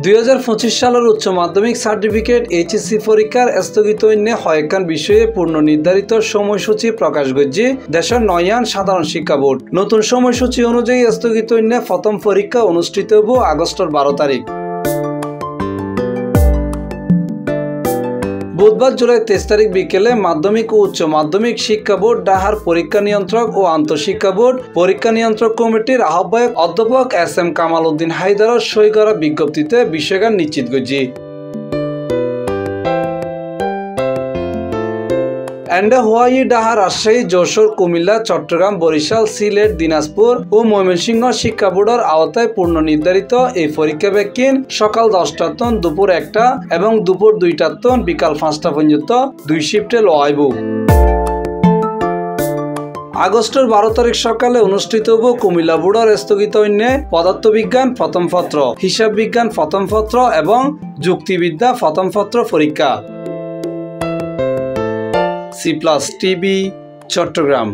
2025 সালের উচ্চ মাধ্যমিক সার্টিফিকেট এইচএসসি পরীক্ষার স্থগিত অন্য হয়কান বিষয়ে পূর্ণ নির্ধারিত সময়সূচি প্রকাশ করছে দেশের নয়ান সাধারণ শিক্ষা বোর্ড। নতুন সময়সূচি অনুযায়ী স্থগিত অন্য প্রথম পরীক্ষা অনুষ্ঠিত হব আগস্টের 12 তারিখ। বুধবার জুলাই 23 তারিখ বিকেলে মাধ্যমিক ও উচ্চ মাধ্যমিক শিক্ষা বোর্ড ডাহার পরীক্ষা নিয়ন্ত্রক ও আন্তঃশিক্ষা বোর্ড পরীক্ষা নিয়ন্ত্রক কমিটির আহ্বায়ক অধ্যাপক এস.এম. কামাল উদ্দিন হায়দারের সই করা বিজ্ঞপ্তিতে বিষয়গান নিশ্চিত করছে। এন্ডা হোয়াই ডাহা রাজশাহী, যশোর, কুমিল্লা, চট্টগ্রাম, বরিশাল, সিলেট, দিনাজপুর ও ময়মনসিংহ শিক্ষা বোর্ডের আওতায় পূর্ণ নির্ধারিত এই পরীক্ষা ব্যাকিন সকাল 10টা তন দুপুর 1টা এবং দুপুর 2টা তন বিকাল 5টা পর্যন্ত 2 শিফটে লওয়াইব। আগস্টের 12 তারিখ সকালে অনুষ্ঠিত হব কুমিল্লা বোর্ডের স্থগিত অন্য পদার্থবিজ্ঞান প্রথম পত্র, হিসাব বিজ্ঞান প্রথম পত্র এবং যুক্তিবিদ্যা প্রথম পত্র পরীক্ষা। C+ TV, Chittagong.